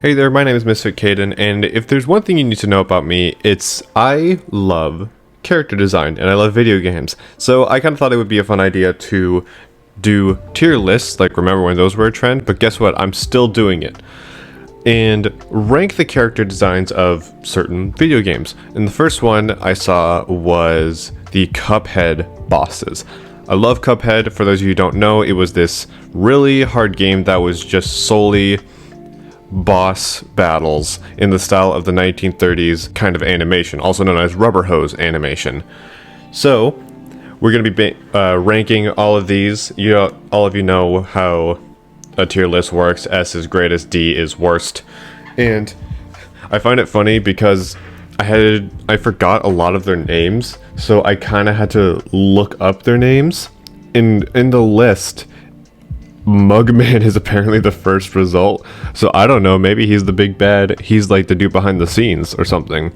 Hey there, my name is Misfit Caden, and if there's one thing you need to know about me, it's I love character design and I love video games. So I kind of thought it would be a fun idea to do tier lists, like remember when those were a trend, but guess what, I'm still doing it. And rank the character designs of certain video games. And the first one I saw was the Cuphead bosses. I love Cuphead. For those of you who don't know, it was this really hard game that was just solely boss battles in the style of the 1930s kind of animation, also known as rubber hose animation. So we're going to be ranking all of these. All of you know how a tier list works. S is greatest, D is worst. And I find it funny because I forgot a lot of their names, so I kind of had to look up their names. In the list, Mugman is apparently the first result, so I don't know, maybe he's the big bad, he's like the dude behind the scenes or something.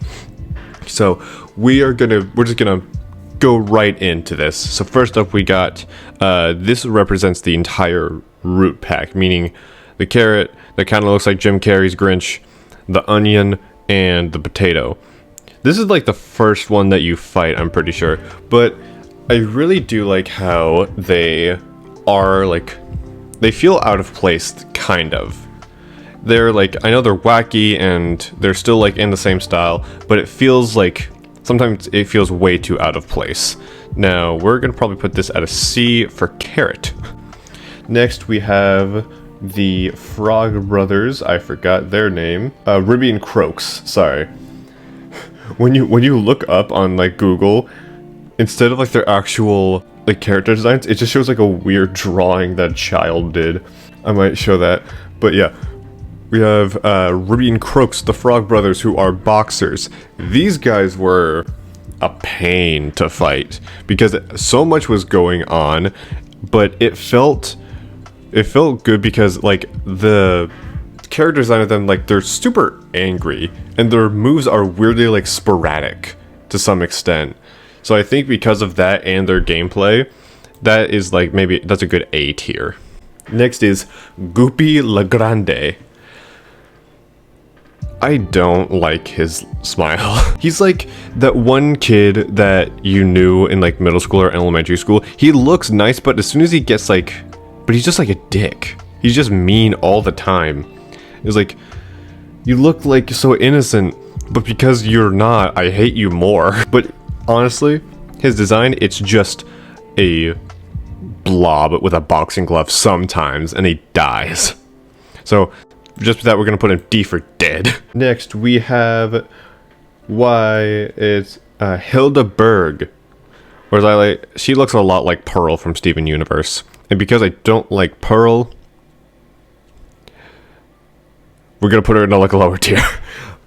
So we're just gonna go right into this. So first up we got, this represents the entire root pack, meaning the carrot that kind of looks like Jim Carrey's Grinch, the onion, and the potato. This is like the first one that you fight, I'm pretty sure, but I really do like how they are like, they feel out of place, kind of. They're like, I know they're wacky and they're still like in the same style, but it feels like, sometimes it feels way too out of place. Now, we're gonna probably put this at a C for carrot. Next, we have the Frog Brothers. I forgot their name. Ruby and Croaks, sorry. When you look up on like Google, instead of like their actual like character designs, it just shows like a weird drawing that a child did. I might show that, but yeah. We have Ruby and Croaks, the Frog Brothers, who are boxers. These guys were a pain to fight because so much was going on, but it felt good because like the character design of them, like they're super angry and their moves are weirdly like sporadic to some extent. So I think because of that and their gameplay, that is like, maybe that's a good A tier. Next is Goopy Legrande. I don't like his smile. He's like that one kid that you knew in like middle school or elementary school. He looks nice, but as soon as he gets like, but he's just like a dick. He's just mean all the time. It's like, you look like so innocent, but because you're not, I hate you more. But honestly, his design, it's just a blob with a boxing glove sometimes, and he dies. So just for that, we're gonna put him D for dead. Next, we have it's Hilda Berg, or she looks a lot like Pearl from Steven Universe, and because I don't like Pearl, we're gonna put her in a lower tier.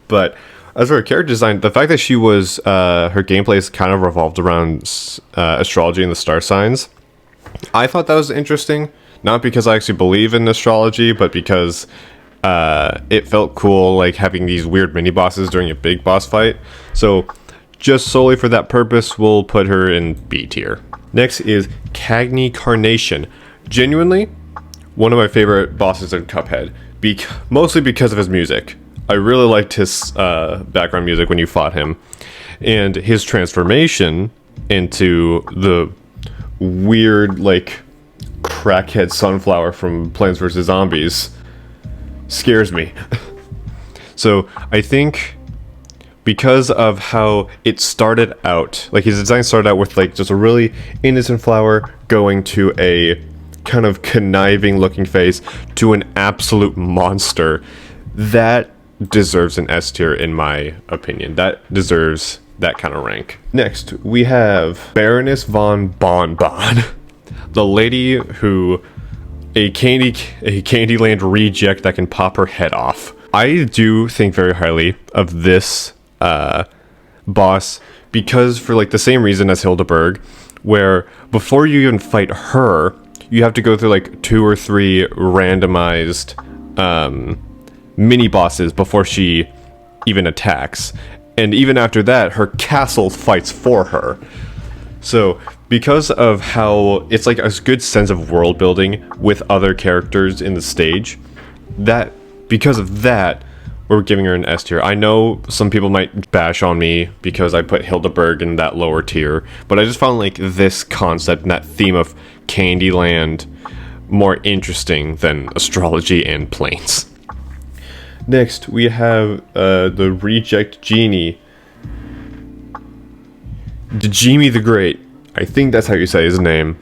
But as for her character design, the fact that she was, her gameplay is kind of revolved around astrology and the star signs, I thought that was interesting. Not because I actually believe in astrology, but because it felt cool, like having these weird mini bosses during a big boss fight. So just solely for that purpose, we'll put her in B tier. Next is Cagney Carnation. Genuinely, one of my favorite bosses in Cuphead, mostly because of his music. I really liked his background music when you fought him, and his transformation into the weird, like, crackhead sunflower from Plants vs. Zombies scares me. So I think because of how it started out, like his design started out with like just a really innocent flower going to a kind of conniving looking face to an absolute monster, that deserves an S tier in my opinion. That deserves that kind of rank. Next, we have Baroness von Bonbon. The lady who, a Candyland reject that can pop her head off. I do think very highly of this boss because for like the same reason as Hildeberg, where before you even fight her, you have to go through like 2 or 3 randomized mini bosses before she even attacks, and even after that her castle fights for her. So because of how it's like a good sense of world building with other characters in the stage, that because of that, we're giving her an S tier. I know some people might bash on me because I put Hildeberg in that lower tier, but I just found like this concept and that theme of Candyland more interesting than astrology and planes. Next, we have the Reject Genie. Djimi the Great. I think that's how you say his name.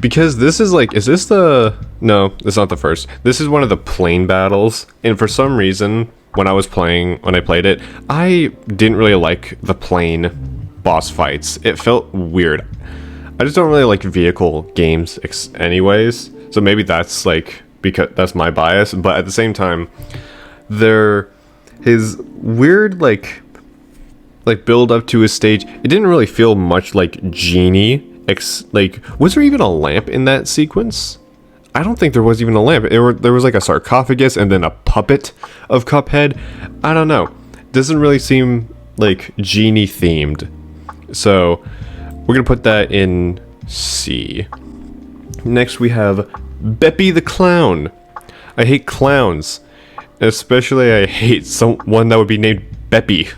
Because this is like, is this the... No, it's not the first. This is one of the plane battles, and for some reason, when I played it, I didn't really like the plane boss fights. It felt weird. I just don't really like vehicle games anyways, so maybe that's like, because that's my bias, but at the same time, his weird like build up to his stage, it didn't really feel much like Genie. Like, was there even a lamp in that sequence? I don't think there was even a lamp. There was like a sarcophagus and then a puppet of Cuphead. I don't know. Doesn't really seem like Genie themed. So we're gonna put that in C. Next we have Beppy the Clown. I hate clowns. Especially I hate someone that would be named Beppy.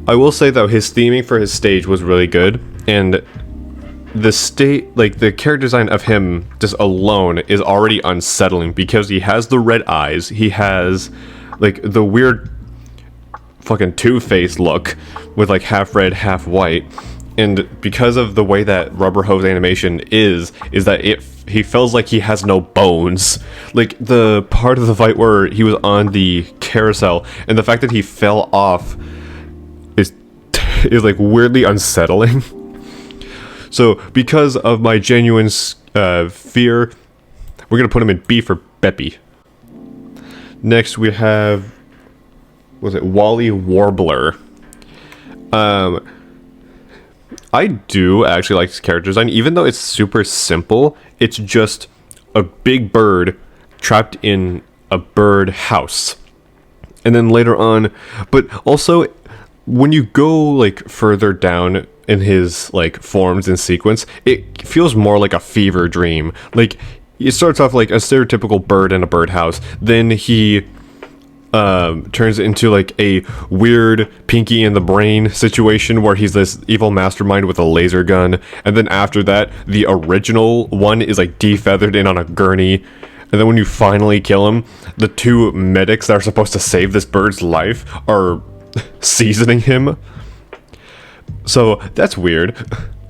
I will say though, his theming for his stage was really good, and the character design of him just alone is already unsettling because he has the red eyes, he has like the weird fucking Two-Face look with like half red, half white, and because of the way that Rubber Hose animation is that he feels like he has no bones. Like the part of the fight where he was on the carousel and the fact that he fell off is like weirdly unsettling. So because of my genuine fear, we're gonna put him in B for Beppy. Next we have, was it Wally Warbler? I do actually like his character design, even though it's super simple. It's just a big bird trapped in a bird house, and then later on, but also when you go like further down in his like forms and sequence, it feels more like a fever dream. Like it starts off like a stereotypical bird in a birdhouse, then he turns into like a weird Pinky and the Brain situation where he's this evil mastermind with a laser gun, and then after that the original one is like defeathered in on a gurney, and then when you finally kill him, the two medics that are supposed to save this bird's life are seasoning him. So that's weird.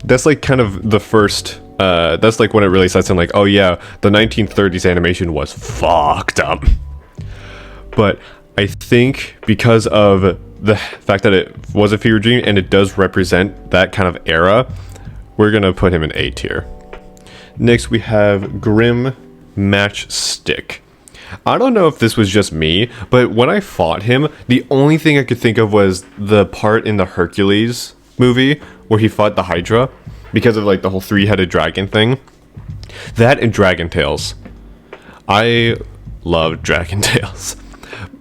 That's like kind of the first that's like when it really sets in like, oh yeah, the 1930s animation was fucked up. But I think because of the fact that it was a fever dream and it does represent that kind of era, we're gonna put him in A tier. Next we have Grim Matchstick. I don't know if this was just me, but when I fought him, the only thing I could think of was the part in the Hercules movie where he fought the Hydra, because of like the whole three-headed dragon thing. That and Dragon Tales. I love Dragon Tales.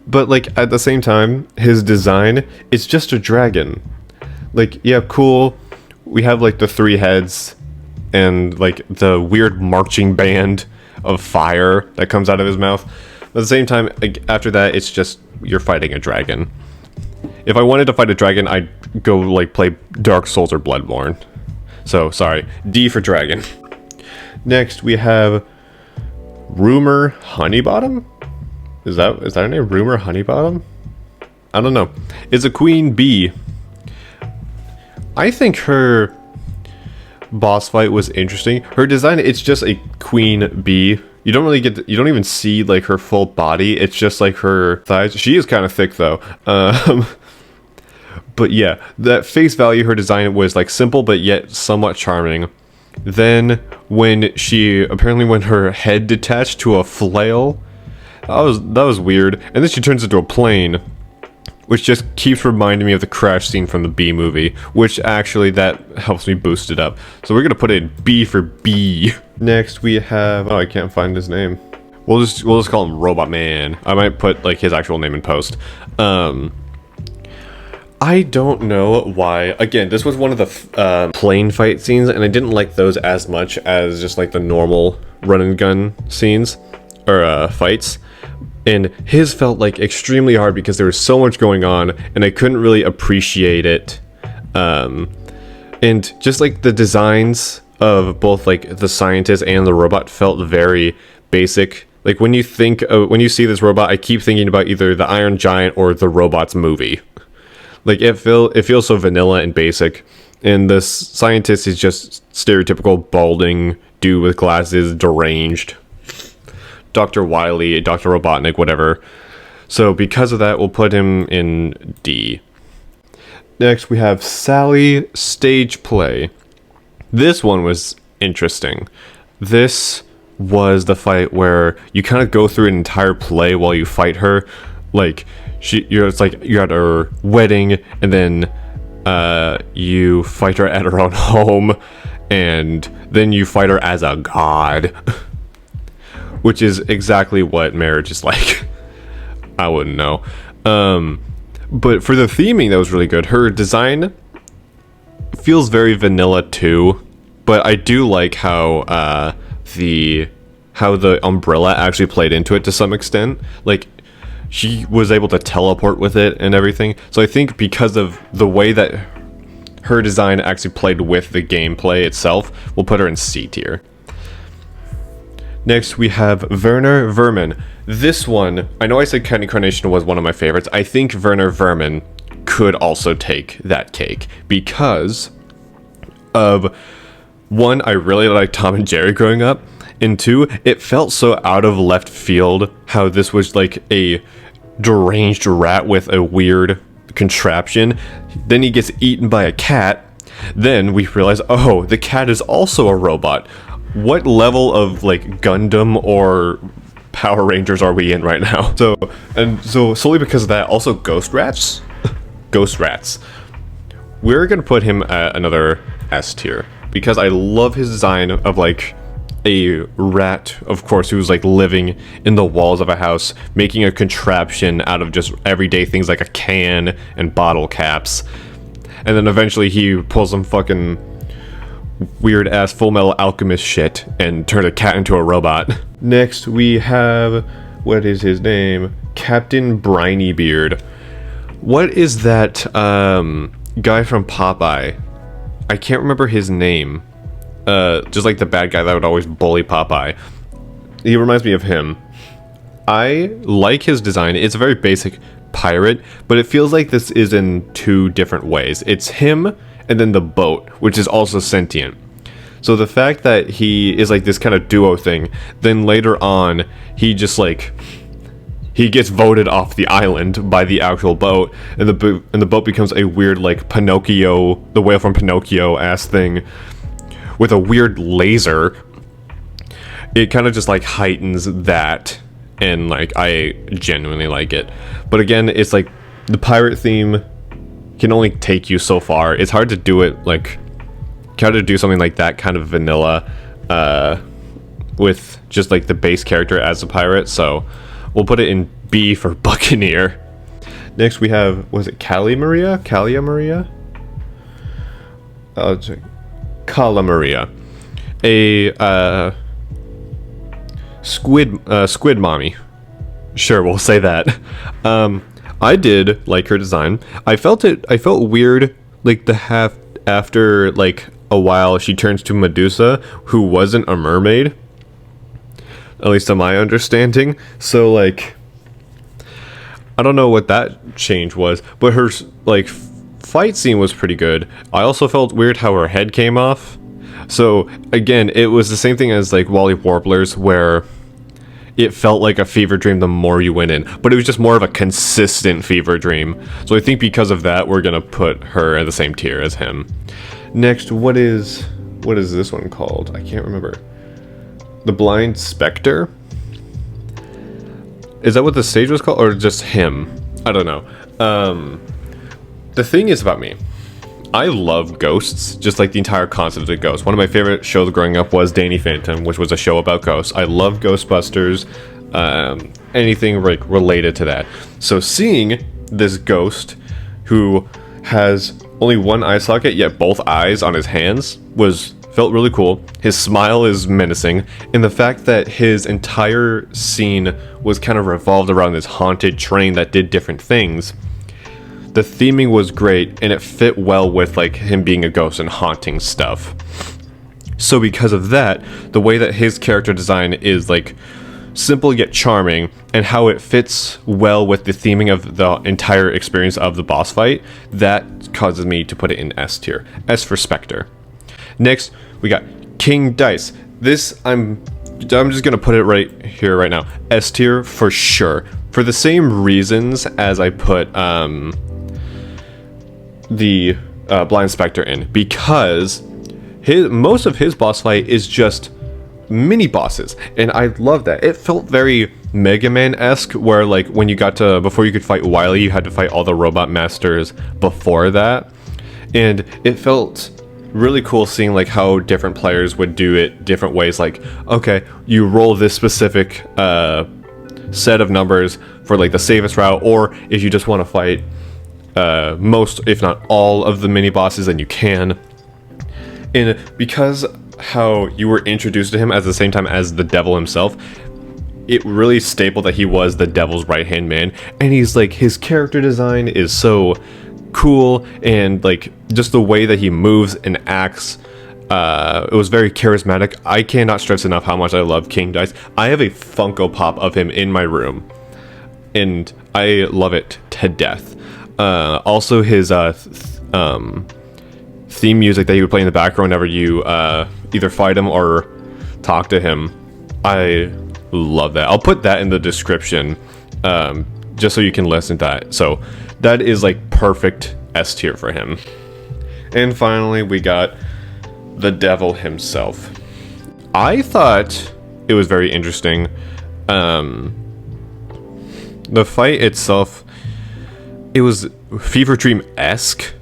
But like at the same time, his design, it's just a dragon. Like, yeah, cool. We have like the three heads and like the weird marching band of fire that comes out of his mouth. At the same time, like, after that, it's just you're fighting a dragon. If I wanted to fight a dragon, I'd go like play Dark Souls or Bloodborne. So sorry, D for dragon. Next we have Rumor Honeybottom. Is that her name? Rumor Honeybottom? I don't know. It's a queen bee. I think her boss fight was interesting. Her design, it's just a queen bee. You don't really you don't even see like her full body. It's just like her thighs. She is kind of thick though. But yeah, that face value, her design was like simple but yet somewhat charming. Then when her head detached to a flail, that was weird. And then she turns into a plane, which just keeps reminding me of the crash scene from the Bee movie, which actually that helps me boost it up. So we're gonna put it in B for B. Next we have, oh, I can't find his name. We'll just call him Robot Man. I might put like his actual name in post. I don't know why. Again, this was one of the plane fight scenes, and I didn't like those as much as just like the normal run and gun scenes or fights. And his felt like extremely hard because there was so much going on and I couldn't really appreciate it. And just like the designs of both like the scientist and the robot felt very basic. Like when you see this robot, I keep thinking about either the Iron Giant or the Robots movie. Like it feels so vanilla and basic. And the scientist is just stereotypical balding dude with glasses, deranged. Dr. Wily, Dr. Robotnik, whatever. So because of that, we'll put him in D. Next, we have Sally Stage Play. This one was interesting. This was the fight where you kind of go through an entire play while you fight her. Like it's like you're at her wedding, and then you fight her at her own home, and then you fight her as a god, which is exactly what marriage is like. I wouldn't know. But for the theming, that was really good. Her design feels very vanilla too, but I do like how the umbrella actually played into it to some extent. Like she was able to teleport with it and everything. So I think because of the way that her design actually played with the gameplay itself, we'll put her in C tier. Next, we have Werner Vermin. This one, I know I said Candy Carnation was one of my favorites. I think Werner Vermin could also take that cake because of, one, I really liked Tom and Jerry growing up, and two, it felt so out of left field how this was like a deranged rat with a weird contraption. Then he gets eaten by a cat. Then we realize, oh, the cat is also a robot. What level of like Gundam or Power Rangers are we in right now? So solely because of that, also Ghost Rats. Ghost Rats. We're gonna put him at another S tier because I love his design of like a rat, of course, who's like living in the walls of a house, making a contraption out of just everyday things like a can and bottle caps. And then eventually he pulls some fucking weird ass Full Metal Alchemist shit and turn a cat into a robot. Next we have, what is his name? Captain Briny Beard. What is that guy from Popeye? I can't remember his name. Just like the bad guy that would always bully Popeye. He reminds me of him. I like his design. It's a very basic pirate, but it feels like this is in two different ways. It's him and then the boat, which is also sentient. So the fact that he is like this kind of duo thing, then later on he just like he gets voted off the island by the actual boat, and the boat becomes a weird like Pinocchio, the whale from Pinocchio ass thing with a weird laser. It kind of just like heightens that, and like I genuinely like it. But again, it's like the pirate theme can only take you so far. It's hard to do it like hard to do something like that kind of vanilla with just like the base character as a pirate. So we'll put it in B for Buccaneer. Next we have, was it Callia Maria? Cala Maria, a squid mommy. Sure, we'll say that. I did like her design. I felt weird, like the half after like a while she turns to Medusa, who wasn't a mermaid, at least to my understanding. So like I don't know what that change was, but her like fight scene was pretty good. I also felt weird how her head came off. So again, it was the same thing as like Wally Warblers, where it felt like a fever dream the more you went in, but it was just more of a consistent fever dream. So I think because of that, we're gonna put her at the same tier as him. Next, what is this one called? I can't remember. The Blind Spectre? Is that what the stage was called, or just him? I don't know. The thing is about me, I love ghosts, just like the entire concept of ghosts. One of my favorite shows growing up was Danny Phantom, which was a show about ghosts. I love Ghostbusters, anything like related to that. So seeing this ghost who has only one eye socket, yet both eyes on his hands, was felt really cool. His smile is menacing, and the fact that his entire scene was kind of revolved around this haunted train that did different things. The theming was great, and it fit well with like him being a ghost and haunting stuff. So because of that, the way that his character design is like simple yet charming, and how it fits well with the theming of the entire experience of the boss fight, that causes me to put it in S tier. S for Spectre. Next, we got King Dice. This, I'm just gonna put it right here, right now. S tier for sure. For the same reasons as I put the Blind Spectre in, because most of his boss fight is just mini bosses, and I love that. It felt very Mega Man-esque, where like when you got to, before you could fight Wily, you had to fight all the robot masters before that, and it felt really cool seeing like how different players would do it different ways. Like, okay, you roll this specific set of numbers for like the safest route, or if you just want to fight most, if not all, of the mini bosses, then you can. And because how you were introduced to him at the same time as the devil himself, it really stapled that he was the devil's right-hand man. And he's like, his character design is so cool, and like just the way that he moves and acts, it was very charismatic. I cannot stress enough how much I love King Dice. I have a Funko Pop of him in my room, and I love it to death. Also his theme music that he would play in the background whenever you either fight him or talk to him, I love that. I'll put that in the description just so you can listen to that. So that is like perfect S tier for him. And finally, we got the devil himself. I thought it was very interesting. The fight itself, it was Fever Dream-esque,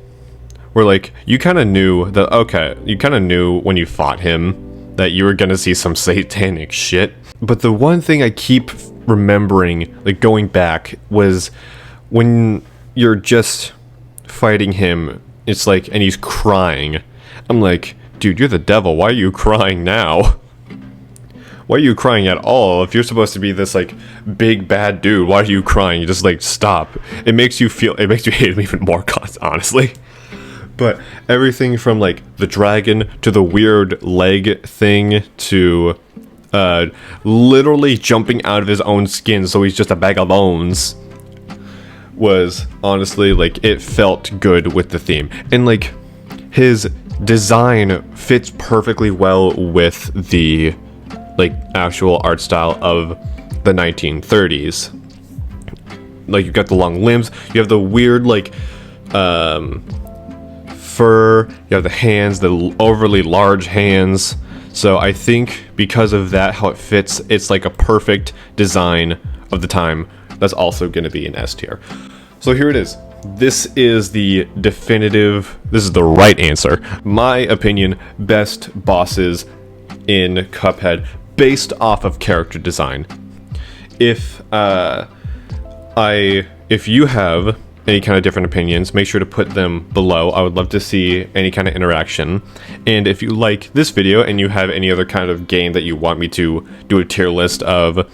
where like you kind of knew that, okay, you kind of knew when you fought him that you were gonna see some satanic shit. But the one thing I keep remembering, like going back, was when you're just fighting him, it's like, and he's crying. I'm like, dude, you're the devil, why are you crying now? Why are you crying at all? If you're supposed to be this like big bad dude, why are you crying? You just like stop. It makes you hate him even more, honestly. But everything from like the dragon to the weird leg thing to literally jumping out of his own skin so he's just a bag of bones was honestly like, it felt good with the theme. And like his design fits perfectly well with the like actual art style of the 1930s. Like you've got the long limbs, you have the weird like fur, you have the hands, the overly large hands. So I think because of that, how it fits, it's like a perfect design of the time. That's also going to be an S tier. So here it is. This is the definitive, this is the right answer. My opinion, best bosses in Cuphead based off of character design. If you have any kind of different opinions, make sure to put them below. I would love to see any kind of interaction. And if you like this video and you have any other kind of game that you want me to do a tier list of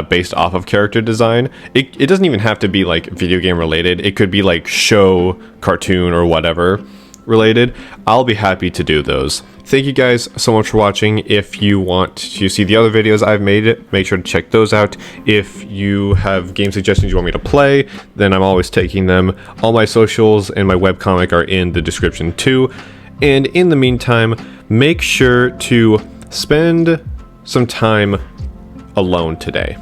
based off of character design, it doesn't even have to be like video game related. It could be like show, cartoon, or whatever related. I'll be happy to do those. Thank you guys so much for watching. If you want to see the other videos I've made, make sure to check those out. If you have game suggestions you want me to play, then I'm always taking them. All my socials and my webcomic are in the description too. And in the meantime, make sure to spend some time alone today.